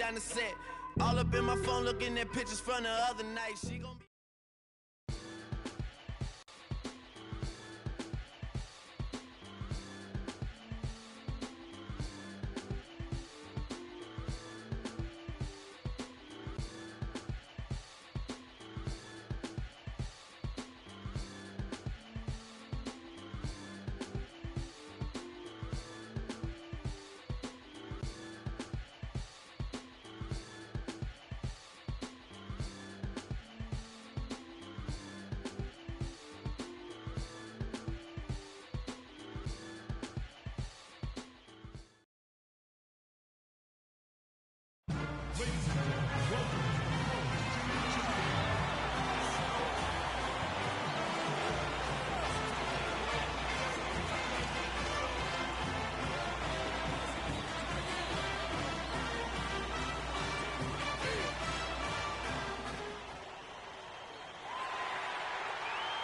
down the set. All up in my phone looking at pictures from the other night. She gon' be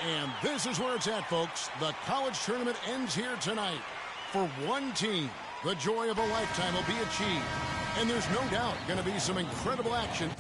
And this is where it's at, folks. The college tournament ends here tonight. For one team, the joy of a lifetime will be achieved. And there's no doubt going to be some incredible action.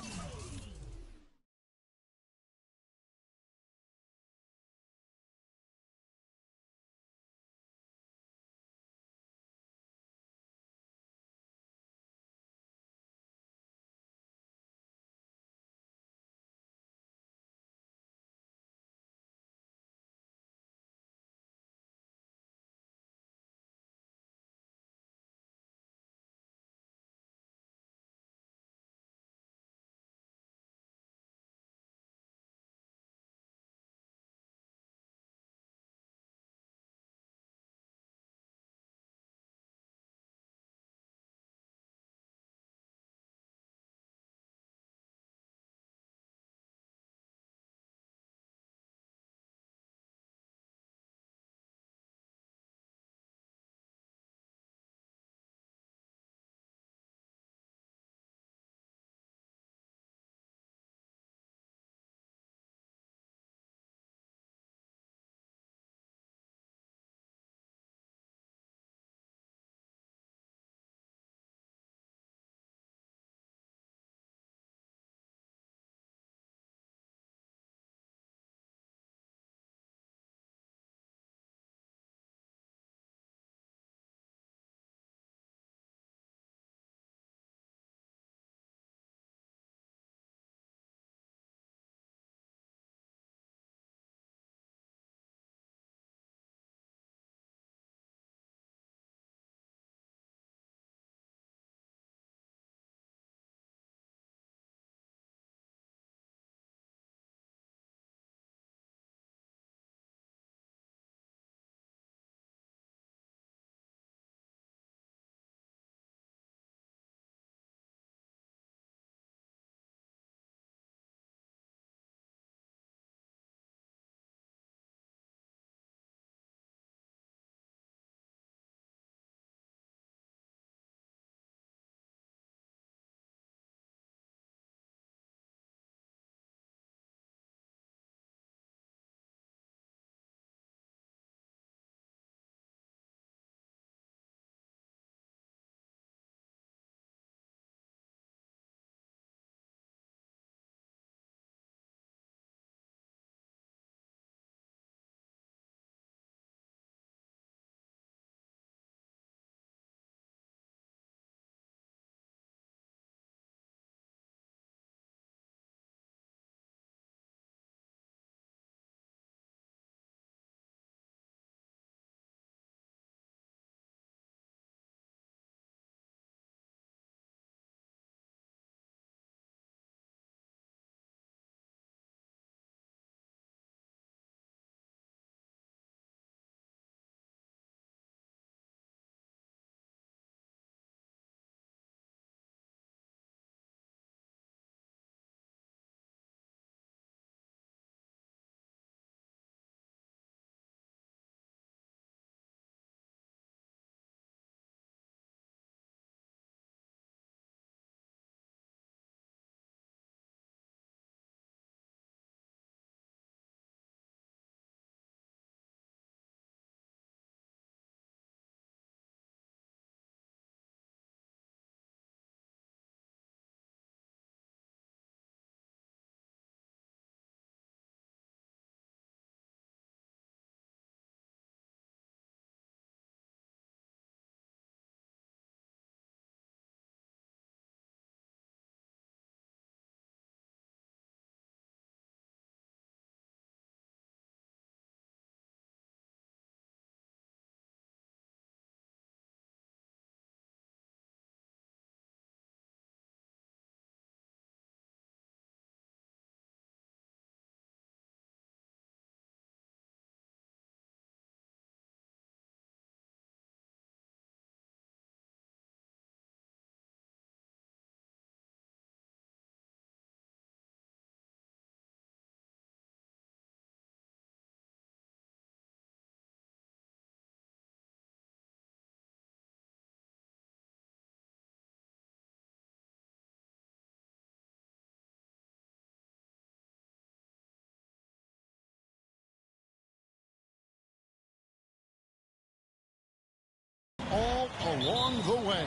along the way.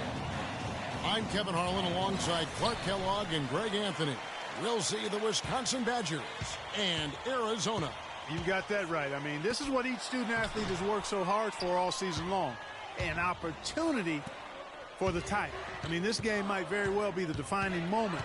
I'm Kevin Harlan alongside Clark Kellogg and Greg Anthony. We'll see the Wisconsin Badgers and Arizona. You got that right. I mean, this is what each student athlete has worked so hard for all season long. An opportunity for the title. I mean, this game might very well be the defining moment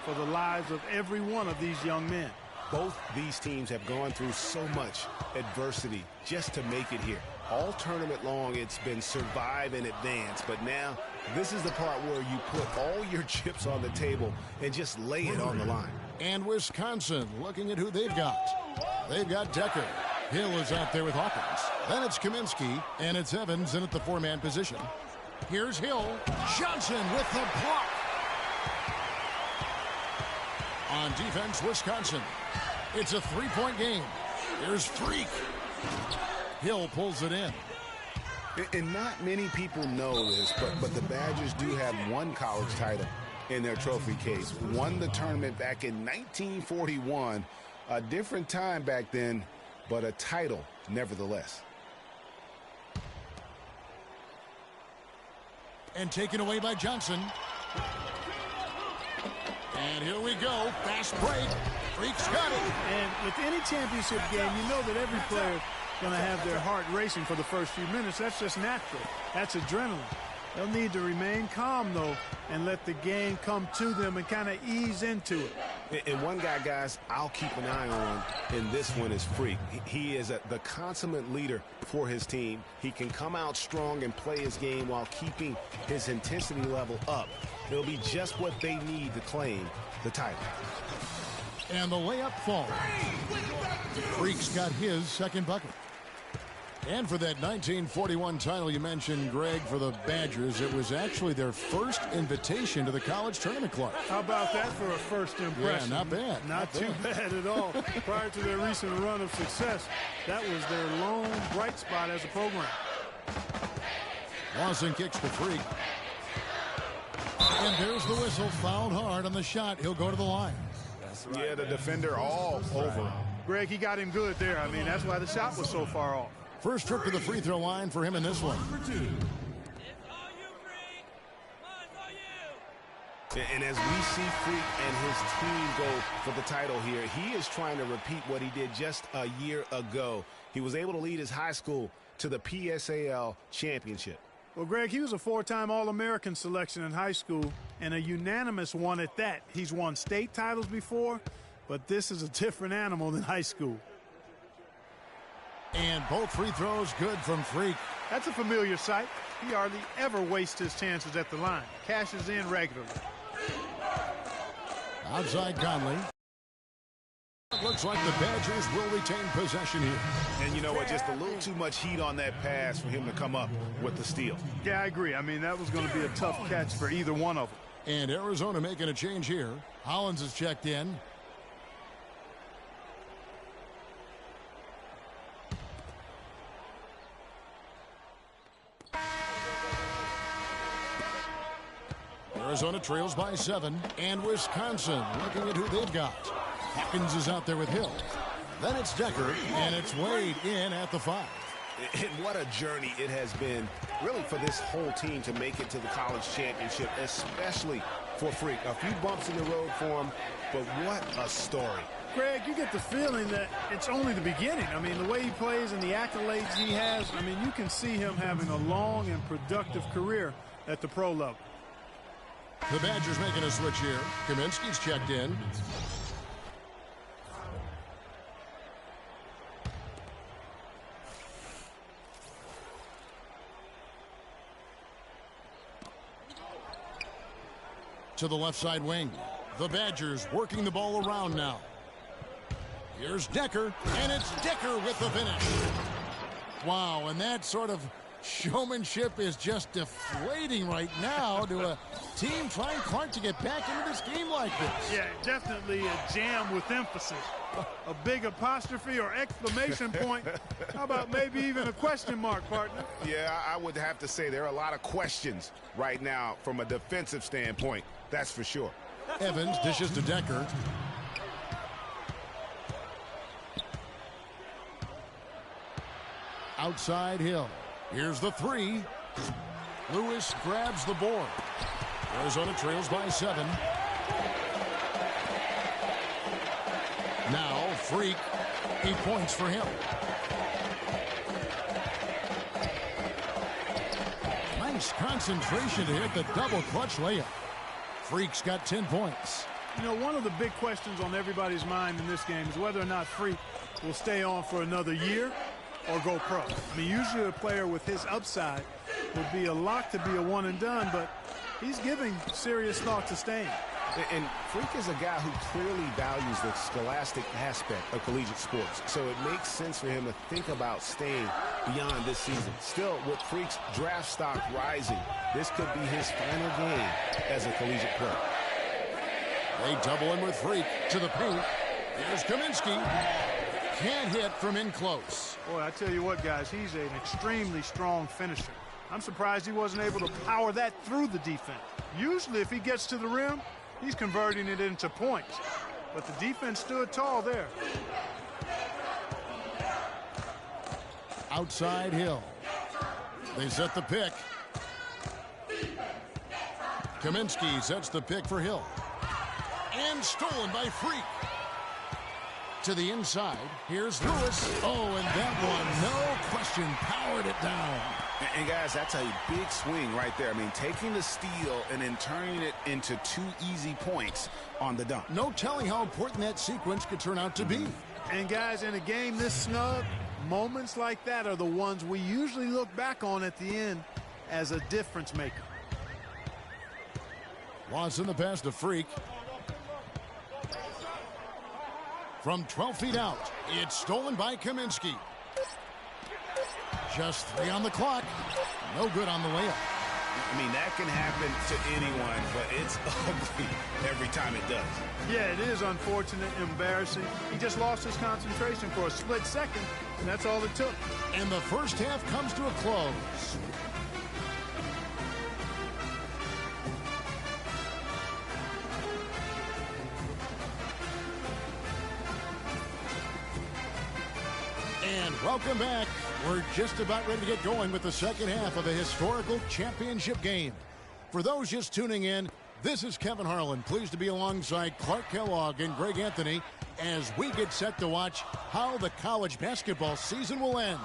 for the lives of every one of these young men. Both these teams have gone through so much adversity just to make it here. All tournament long, it's been survive and advance. But now, this is the part where you put all your chips on the table and just lay it on the line. And Wisconsin looking at who they've got. They've got Decker. Hill is out there with Hawkins. Then it's Kaminsky, and it's Evans in at the four-man position. Here's Hill. Johnson with the block. On defense, Wisconsin. It's a three-point game. Here's Freak. Hill pulls it in. And not many people know this, but the Badgers do have one college title in their trophy case. Won the tournament back in 1941. A different time back then, but a title nevertheless. And taken away by Johnson. And here we go. Fast break. Freak's got it. And with any championship game, you know that every player is going to have their heart racing for the first few minutes. That's just natural. That's adrenaline. They'll need to remain calm, though, and let the game come to them and kind of ease into it. And one guy, guys, I'll keep an eye on in this one is Freak. He is the consummate leader for his team. He can come out strong and play his game while keeping his intensity level up. It'll be just what they need to claim the title. And the layup falls. Freak's got his second bucket. And for that 1941 title you mentioned, Greg, for the Badgers, it was actually their first invitation to the college tournament club. How about that for a first impression? Yeah, not bad. Not too bad at all. Prior to their recent run of success, that was their lone bright spot as a program. Lawson kicks to Freak. And there's the whistle. Fouled hard on the shot. He'll go to the line. Yeah, the defender all over. Greg, he got him good there. I mean, that's why the shot was so far off. First trip to the free throw line for him in this one. And as we see Freak and his team go for the title here, he is trying to repeat what he did just a year ago. He was able to lead his high school to the PSAL championship. Well, Greg, he was a four-time All-American selection in high school and a unanimous one at that. He's won state titles before, but this is a different animal than high school. And both free throws good from Freak. That's a familiar sight. He hardly ever wastes his chances at the line. Cashes in regularly. Outside Conley. Looks like the Badgers will retain possession here. And you know what? Just a little too much heat on that pass for him to come up with the steal. Yeah, I agree. I mean, that was going to be a tough catch for either one of them. And Arizona making a change here. Hollins is checked in. Arizona trails by 7, and Wisconsin looking at who they've got. Hawkins is out there with Hill. Then it's Decker, and it's Wade in at the 5. And what a journey it has been, really, for this whole team to make it to the college championship, especially for Freak. A few bumps in the road for him, but what a story. Greg, you get the feeling that it's only the beginning. I mean, the way he plays and the accolades he has, I mean, you can see him having a long and productive career at the pro level. The Badgers making a switch here. Kaminsky's checked in. To the left side wing. The Badgers working the ball around now. Here's Decker, and it's Decker with the finish. Wow, and that sort of showmanship is just deflating right now to a team trying, Clark, to get back into this game like this. Yeah, definitely a jam with emphasis. A big apostrophe or exclamation point. How about maybe even a question mark, partner? Yeah, I would have to say there are a lot of questions right now from a defensive standpoint. That's for sure. Evans dishes to Decker. Outside Hill. Here's the 3. Lewis grabs the board. Arizona trails by 7. Now, Freak, 8 points for him. Nice concentration to hit the double clutch layup. Freak's got 10 points. You know, one of the big questions on everybody's mind in this game is whether or not Freak will stay on for another year or go pro. I mean, usually a player with his upside would be a lock to be a one and done, but he's giving serious thought to staying. And Freak is a guy who clearly values the scholastic aspect of collegiate sports, so it makes sense for him to think about staying beyond this season. Still, with Freak's draft stock rising, this could be his final game as a collegiate player. They double in with Freak to the paint. Here's Kaminsky. Can't hit from in close. Boy, I tell you what, guys, he's an extremely strong finisher. I'm surprised he wasn't able to power that through the defense. Usually, if he gets to the rim, he's converting it into points. But the defense stood tall there. Outside Hill. They set the pick. Kaminsky sets the pick for Hill. And stolen by Freak. To the inside. Here's Lewis. Oh, and that one, no question, powered it down. And guys, that's a big swing right there. I mean, taking the steal and then turning it into 2 easy points on the dunk. No telling how important that sequence could turn out to be. And guys, in a game this snug, moments like that are the ones we usually look back on at the end as a difference maker. Loss in the pass to Freak. From 12 feet out, it's stolen by Kaminsky. Just 3 on the clock. No good on the layup. I mean, that can happen to anyone, but it's ugly every time it does. Yeah, it is unfortunate, embarrassing. He just lost his concentration for a split second, and that's all it took. And the first half comes to a close. And welcome back. We're just about ready to get going with the second half of a historical championship game. For those just tuning in, this is Kevin Harlan, pleased to be alongside Clark Kellogg and Greg Anthony as we get set to watch how the college basketball season will end.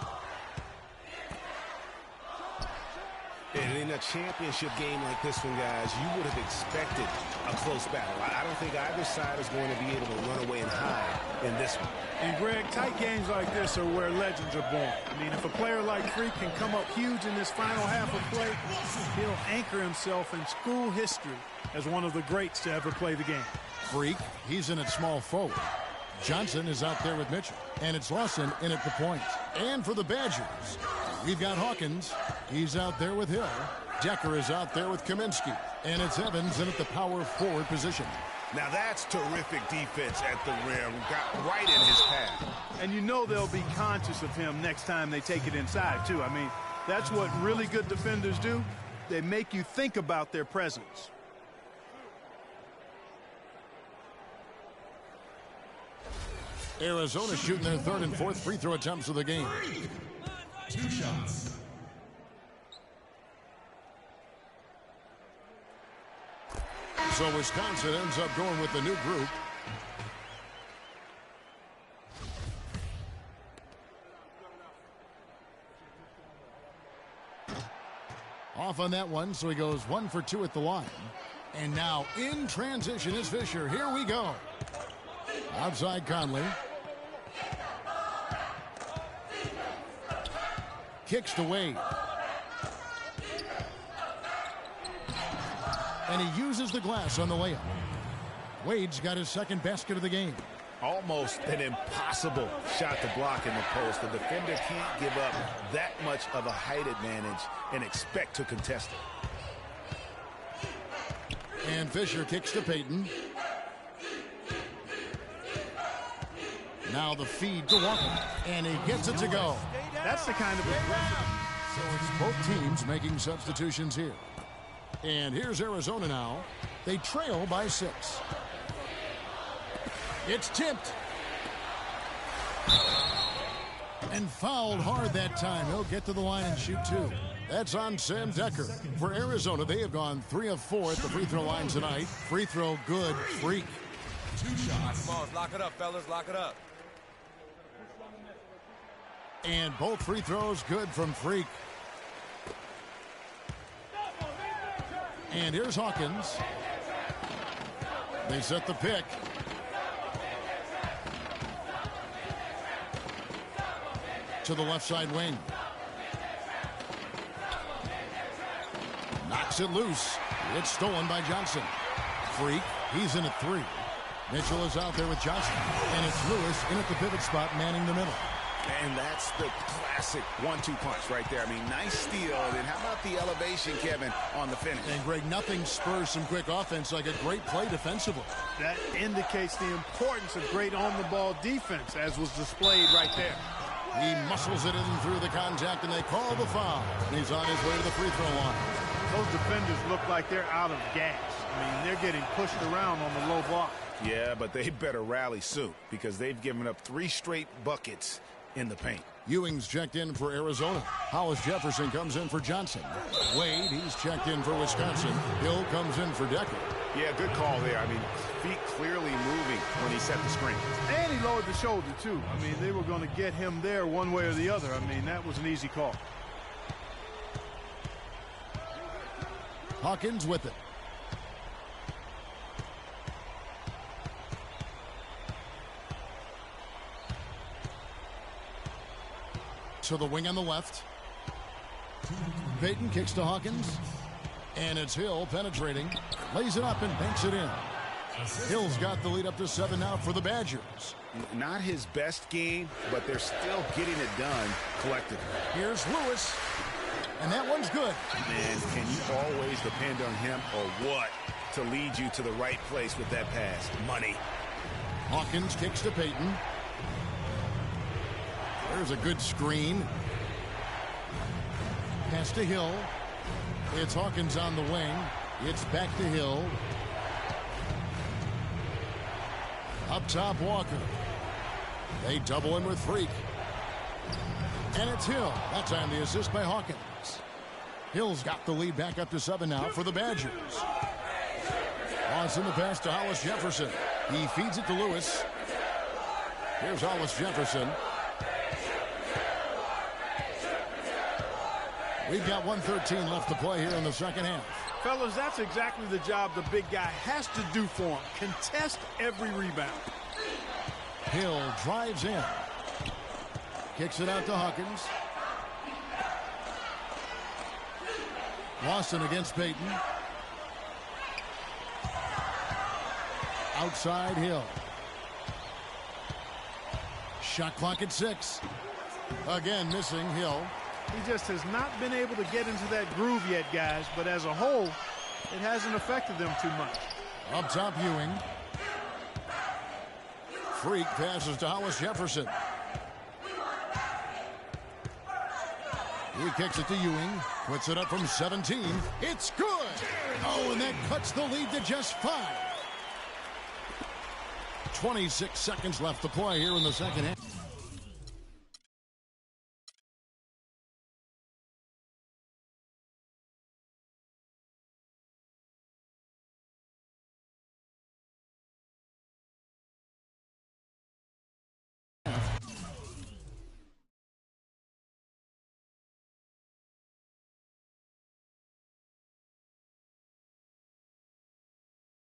And in a championship game like this one, guys, you would have expected a close battle. I don't think either side is going to be able to run away and hide in this one. And, Greg, tight games like this are where legends are born. I mean, if a player like Freak can come up huge in this final half of play, he'll anchor himself in school history as one of the greats to ever play the game. Freak, he's in at small forward. Johnson is out there with Mitchell. And it's Lawson in at the point. And for the Badgers, we've got Hawkins. He's out there with Hill. Decker is out there with Kaminsky. And it's Evans in at the power forward position. Now that's terrific defense at the rim. Got right in his path. And you know they'll be conscious of him next time they take it inside, too. I mean, that's what really good defenders do. They make you think about their presence. Arizona shooting their third and fourth free throw attempts of the game. 2 shots. So Wisconsin ends up going with the new group. Off on that one, so he goes 1 for 2 at the line. And now in transition is Fisher. Here we go. Outside Conley. Kicks to Wade. And he uses the glass on the layup. Wade's got his second basket of the game. Almost an impossible shot to block in the post. The defender can't give up that much of a height advantage and expect to contest it. And Fisher kicks to Payton. Now the feed to Walker. And he gets it to go. That's the kind of aggressive. So it's both teams making substitutions here. And here's Arizona now. They trail by 6. It's tipped. And fouled hard that time. He'll get to the line and shoot 2. That's on Sam Decker. For Arizona, they have gone 3 of 4 at the free throw line tonight. Free throw good, Freak. 2 shots. Come on, lock it up, fellas. Lock it up. And both free throws good from Freak. And here's Hawkins. They set the pick. To the left side wing. Knocks it loose. It's stolen by Johnson. Freak, he's in at 3. Mitchell is out there with Johnson. And it's Lewis in at the pivot spot, manning the middle. And that's the classic 1-2 punch right there. I mean, nice steal. And how about the elevation, Kevin, on the finish? And, Greg, nothing spurs some quick offense like a great play defensively. That indicates the importance of great on-the-ball defense, as was displayed right there. He muscles it in through the contact, and they call the foul. And he's on his way to the free throw line. Those defenders look like they're out of gas. I mean, they're getting pushed around on the low block. Yeah, but they better rally soon because they've given up 3 straight buckets in the paint. Ewing's checked in for Arizona. Hollis Jefferson comes in for Johnson. Wade, he's checked in for Wisconsin. Hill comes in for Decker. Yeah, good call there. I mean, feet clearly moving when he set the screen. And he lowered the shoulder, too. I mean, they were going to get him there one way or the other. I mean, that was an easy call. Hawkins with it. To the wing on the left. Payton kicks to Hawkins. And it's Hill penetrating. Lays it up and banks it in. Hill's got the lead up to 7 now for the Badgers. Not his best game, but they're still getting it done collectively. Here's Lewis. And that one's good. Man, can you always depend on him or what to lead you to the right place with that pass? Money. Hawkins kicks to Payton. There's a good screen. Pass to Hill. It's Hawkins on the wing. It's back to Hill. Up top, Walker. They double him with Freak. And it's Hill. That time the assist by Hawkins. Hill's got the lead back up to 7 now for the Badgers. Loss in the pass to Hollis Jefferson. He feeds it to Lewis. Here's Hollis Jefferson. We've got 1:13 left to play here in the second half. Fellas, that's exactly the job the big guy has to do for him. Contest every rebound. Hill drives in. Kicks it out to Hawkins. Lawson against Payton. Outside Hill. Shot clock at 6. Again missing Hill. He just has not been able to get into that groove yet, guys. But as a whole, it hasn't affected them too much. Up top, Ewing. Freak passes to Hollis Jefferson. He kicks it to Ewing. Puts it up from 17. It's good. Oh, and that cuts the lead to just 5. 26 seconds left to play here in the second half.